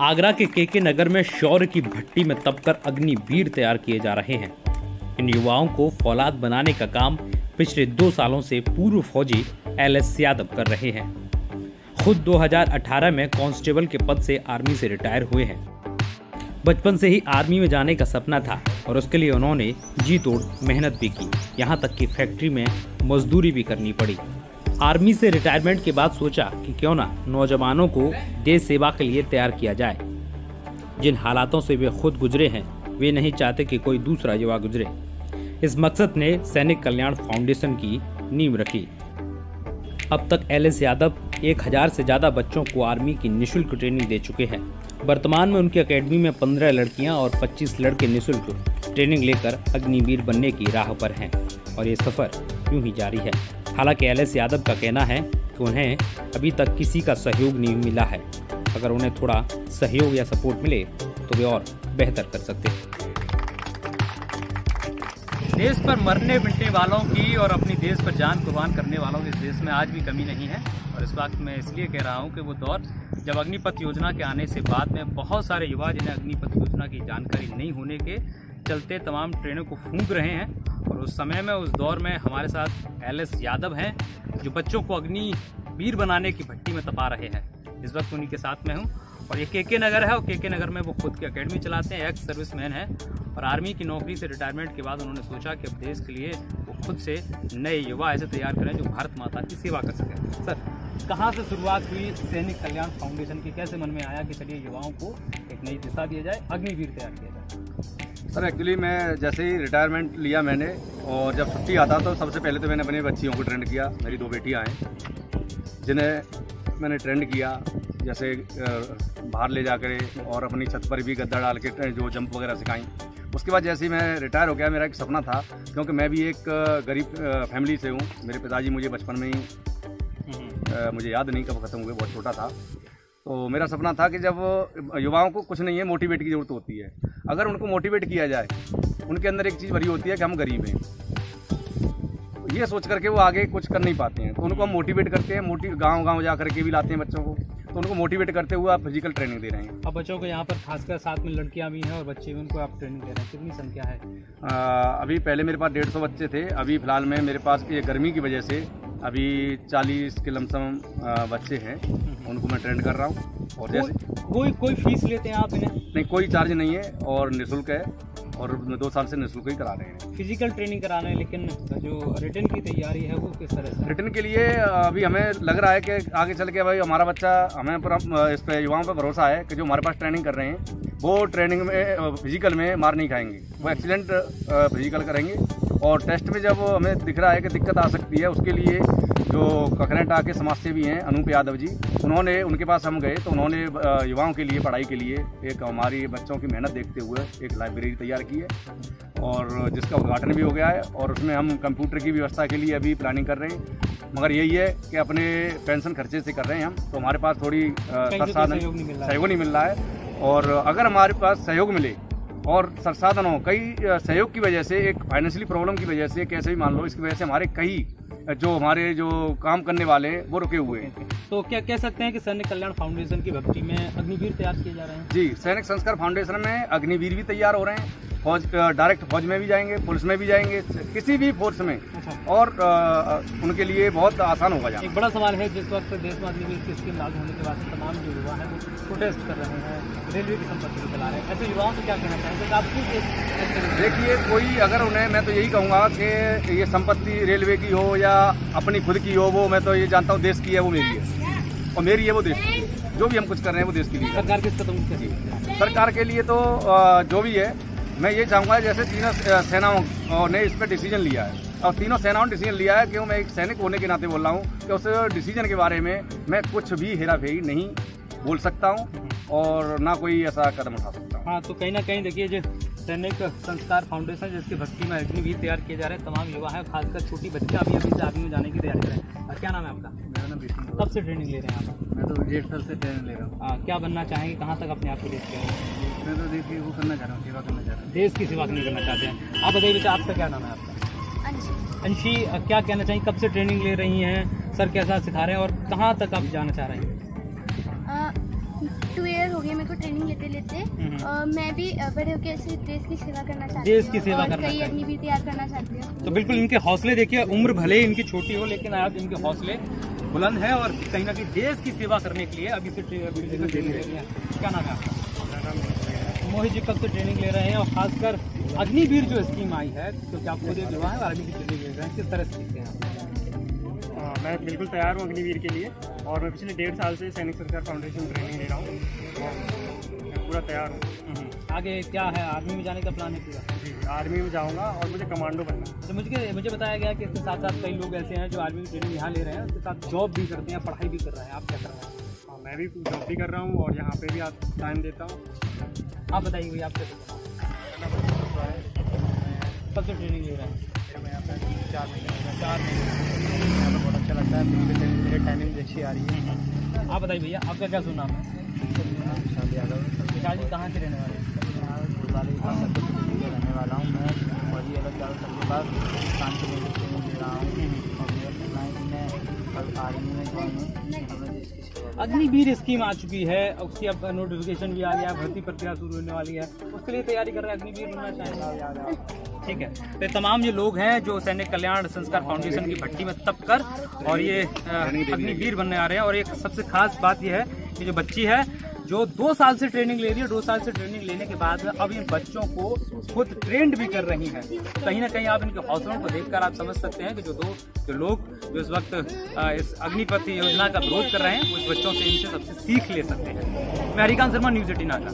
आगरा के केके नगर में शौर्य की भट्टी में तपकर अग्निवीर तैयार किए जा रहे हैं। इन युवाओं को फौलाद बनाने का काम पिछले 2 सालों से पूर्व फौजी LS यादव कर रहे हैं। खुद 2018 में कांस्टेबल के पद से आर्मी से रिटायर हुए हैं। बचपन से ही आर्मी में जाने का सपना था और उसके लिए उन्होंने जी तोड़ मेहनत भी की, यहाँ तक कि फैक्ट्री में मजदूरी भी करनी पड़ी। आर्मी से रिटायरमेंट के बाद सोचा कि क्यों ना नौजवानों को देश सेवा के लिए तैयार किया जाए। जिन हालातों से वे खुद गुजरे हैं, वे नहीं चाहते कि कोई दूसरा युवा गुजरे। इस मकसद ने सैनिक कल्याण फाउंडेशन की नींव रखी। अब तक LS यादव 1000 से ज्यादा बच्चों को आर्मी की निःशुल्क ट्रेनिंग दे चुके हैं। वर्तमान में उनकी एकेडमी में 15 लड़कियां और 25 लड़के निःशुल्क ट्रेनिंग लेकर अग्निवीर बनने की राह पर हैं और ये सफर यूं ही जारी है। हालांकि LS यादव का कहना है कि उन्हें अभी तक किसी का सहयोग नहीं मिला है। अगर उन्हें थोड़ा सहयोग या सपोर्ट मिले तो वे और बेहतर कर सकते हैं। देश पर मरने मिटने वालों की और अपनी देश पर जान कुर्बान करने वालों की इस देश में आज भी कमी नहीं है। और इस वक्त मैं इसलिए कह रहा हूं कि वो दौर जब अग्निपथ योजना के आने से बाद में बहुत सारे युवा जिन्हें अग्निपथ योजना की जानकारी नहीं होने के चलते तमाम ट्रेनों को फूंक रहे हैं। और उस समय में उस दौर में हमारे साथ LS यादव हैं जो बच्चों को अग्निवीर बनाने की भट्टी में तपा रहे हैं। इस वक्त उन्हीं के साथ में हूँ और ये केके नगर है और केके नगर में वो खुद की एकेडमी चलाते हैं। एक्स सर्विसमैन है और आर्मी की नौकरी से रिटायरमेंट के बाद उन्होंने सोचा कि अब देश के लिए वो खुद से नए युवा ऐसे तैयार करें जो भारत माता की सेवा कर सकें। सर, कहाँ से शुरुआत हुई सैनिक कल्याण फाउंडेशन की? कैसे मन में आया कि चलिए युवाओं को एक नई दिशा दिया जाए, अग्निवीर तैयार किया जाए? सर, एक्चुअली मैं जैसे ही रिटायरमेंट लिया मैंने और जब छुट्टी आता तो सबसे पहले तो मैंने अपनी बच्चियों को ट्रेंड किया। मेरी 2 बेटियाँ हैं जिन्हें मैंने ट्रेंड किया, जैसे बाहर ले जाकर और अपनी छत पर भी गद्दा डाल के जो जंप वगैरह सिखाई। उसके बाद जैसे ही मैं रिटायर हो गया, मेरा एक सपना था, क्योंकि मैं भी एक गरीब फैमिली से हूँ। मेरे पिताजी मुझे बचपन में ही मुझे याद नहीं कब ख़त्म हुए, बहुत छोटा था। तो मेरा सपना था कि जब युवाओं को कुछ नहीं है, मोटिवेट की ज़रूरत होती है। अगर उनको मोटिवेट किया जाए, उनके अंदर एक चीज़ भरी होती है कि हम गरीब हैं, ये सोच करके वो आगे कुछ कर नहीं पाते हैं। तो उनको हम मोटिवेट करते हैं, गांव जा करके भी लाते हैं बच्चों को, तो उनको मोटिवेट करते हुए आप फिजिकल ट्रेनिंग दे रहे हैं। अब बच्चों को यहाँ पर खासकर साथ में लड़कियाँ भी हैं और बच्चे भी, उनको आप ट्रेनिंग दे रहे हैं। कितनी संख्या है? अभी पहले मेरे पास 150 बच्चे थे। अभी फिलहाल में मेरे पास ये गर्मी की वजह से अभी 40 के लमसम बच्चे हैं, उनको मैं ट्रेंड कर रहा हूँ। और जैसे कोई फीस लेते हैं आप इन्हें? नहीं, कोई चार्ज नहीं है और निःशुल्क है और 2 साल से निःशुल्क ही करा रहे हैं। फिजिकल ट्रेनिंग करा रहे हैं, लेकिन जो रिटर्न की तैयारी है वो किस तरह से? रिटर्न के लिए अभी हमें लग रहा है कि आगे चल के भाई हमारा बच्चा, हमें पर इस पे युवाओं पर भरोसा है कि जो हमारे पास ट्रेनिंग कर रहे हैं वो ट्रेनिंग में फिजिकल में मार नहीं खाएंगे, वो एक्सीलेंट फिजिकल करेंगे। और टेस्ट में जब हमें दिख रहा है कि दिक्कत आ सकती है, उसके लिए जो कखरेटा के समाज सेवी हैं अनूप यादव जी, उनके पास हम गए तो उन्होंने युवाओं के लिए पढ़ाई के लिए एक हमारी बच्चों की मेहनत देखते हुए एक लाइब्रेरी तैयार की है और जिसका उद्घाटन भी हो गया है। और उसमें हम कंप्यूटर की व्यवस्था के लिए अभी प्लानिंग कर रहे हैं। मगर यही है कि अपने पेंशन खर्चे से कर रहे हैं हम, तो हमारे पास थोड़ी सहयोग नहीं मिल रहा है। और अगर हमारे पास सहयोग मिले और संसाधन हो, कई सहयोग की वजह से, एक फाइनेंशियली प्रॉब्लम की वजह से, कैसे भी मान लो, इसकी वजह से हमारे कई हमारे जो काम करने वाले हैं वो रुके हुए हैं। तो क्या कह सकते हैं कि सैनिक कल्याण फाउंडेशन की भर्ती में अग्निवीर तैयार किए जा रहे हैं? जी, सैनिक संस्कार फाउंडेशन में अग्निवीर भी तैयार हो रहे हैं। फौज, डायरेक्ट फौज में भी जाएंगे, पुलिस में भी जाएंगे, किसी भी फोर्स में। और उनके लिए बहुत आसान होगा जाना। एक बड़ा सवाल है, जिस वक्त देश में अग्निवीर की स्कीम लागू होने के बाद तमाम जो युवा है वो प्रोटेस्ट कर रहे हैं, रेलवे की संपत्ति को चला रहे हैं, ऐसे युवाओं को क्या कहना चाहेंगे? आप देखिए, कोई अगर उन्हें, मैं तो यही कहूँगा कि ये संपत्ति रेलवे की हो या अपनी खुद की हो, वो मैं तो ये जानता हूँ देश की है, वो मेरी है, और मेरी है वो देश की है। जो भी हम कुछ कर रहे हैं वो देश के लिए। सरकार किस कदम उठाएगी? सरकार के लिए तो जो भी है, मैं ये चाहूँगा, जैसे तीनों सेनाओं ने इस पर डिसीजन लिया है और तीनों सेनाओं ने डिसीजन लिया है कि मैं एक सैनिक होने के नाते बोल रहा हूँ कि उस डिसीजन के बारे में मैं कुछ भी हेरा फेरी नहीं बोल सकता हूँ और ना कोई ऐसा कदम उठा सकता हूँ। हाँ, तो कहीं ना कहीं देखिए, जो सैनिक संस्कार फाउंडेशन जिसकी भर्ती में अग्निवीर तैयार किए जा रहे हैं, तमाम युवा है, खासकर छोटी बच्चियाँ अभी से आर्मी में जाने की तैयारी कर रहे हैं। और क्या नाम है आपका? मेरा नाम विष्णु। कब से ट्रेनिंग ले रहे हैं आप? मैं तो 1.5 साल से ट्रेनिंग ले रहा हूँ। क्या बनना चाहेंगे? कहाँ तक अपने आप को देखते हैं? मैं तो देखिए वो करना चाह रहा हूँ, सेवा करना चाह रहा हूँ। देश की सेवा नहीं करना चाहते हैं। आप बताइए बेटा, आपका क्या नाम है? आपका अंशी। क्या कहना चाहिए? कब से ट्रेनिंग ले रही हैं? सर कैसा सिखा रहे हैं और कहाँ तक आप जाना चाह रहे हैं? 2 ईयर हो गए मेरे को ट्रेनिंग लेते लेते। मैं भी बड़े होकर ऐसे देश की सेवा करना चाहती हूँ, देश की सेवा करना कई अग्निवीर तैयार करना चाहती हूँ। तो बिल्कुल इनके हौसले देखिए, उम्र भले इनकी छोटी हो लेकिन आज इनके हौसले बुलंद है और कहीं ना कहीं देश की सेवा करने के लिए अभी से ट्रेनिंग ले रही है। क्या नाम है आपका? मोहित जी कब से ट्रेनिंग ले रहे हैं और खासकर अग्निवीर जो स्कीम आई है, क्योंकि आप खुद एक युवा है और आर्मी की ट्रेनिंग ले रहे हैं, किस तरह से सीखते हैं? मैं बिल्कुल तैयार हूँ अग्निवीर के लिए और मैं पिछले 1.5 साल से सैनिक संस्कार फाउंडेशन में ट्रेनिंग ले रहा हूँ और मैं पूरा तैयार हूँ। आगे क्या है, आर्मी में जाने का प्लान है पूरा? जी, आर्मी में जाऊँगा और मुझे कमांडो बनना है। तो मुझे बताया गया कि इसके साथ साथ कई लोग ऐसे हैं जो आर्मी की ट्रेनिंग यहाँ ले रहे हैं, उसके साथ जॉब भी करते हैं, पढ़ाई भी कर रहे हैं। आप क्या कर रहे हैं? हाँ, मैं भी जॉब भी कर रहा हूँ और यहाँ पे भी आप टाइम देता हूँ। आप बताइए भैया, आप कब से ट्रेनिंग ले रहे हैं? मैं यहाँ पे 4 महीने 4 महीने। यहाँ पर बहुत अच्छा लगता है, मेरे टाइमिंग भी अच्छी आ रही है। आप बताइए भैया, आपका क्या सुनाम है? विशाल यादव। विशाल जी कहाँ के रहने वाले हैं? रहने वाला हूँ मैं और ये अलग ज़्यादा साल के बाद काम के लिए ट्रेनिंग ले रहा हूँ और मेरा कहना है कि मैं आर्मी में ज्वाइन हूँ। अग्निवीर स्कीम आ चुकी है, उसकी अब नोटिफिकेशन भी आ गया, भर्ती प्रक्रिया शुरू होने वाली है, उसके लिए तैयारी कर रहे हैं, अग्निवीर बनना चाहेंगे। ठीक है, तो तमाम ये लोग हैं जो सैनिक कल्याण संस्कार फाउंडेशन की भट्टी में तप कर और ये अग्निवीर बनने आ रहे हैं। और एक सबसे खास बात यह है कि जो बच्ची है जो 2 साल से ट्रेनिंग ले रही है, 2 साल से ट्रेनिंग लेने के बाद अब इन बच्चों को खुद ट्रेंड भी कर रही हैं। कहीं ना कहीं आप इनके हौसलों को देखकर आप समझ सकते हैं कि जो लोग जो इस वक्त इस अग्निपथ योजना का विरोध कर रहे हैं, वो इस बच्चों से इनसे सबसे सीख ले सकते हैं। मैं हरिकांत शर्मा, न्यूज़ 18 आगरा।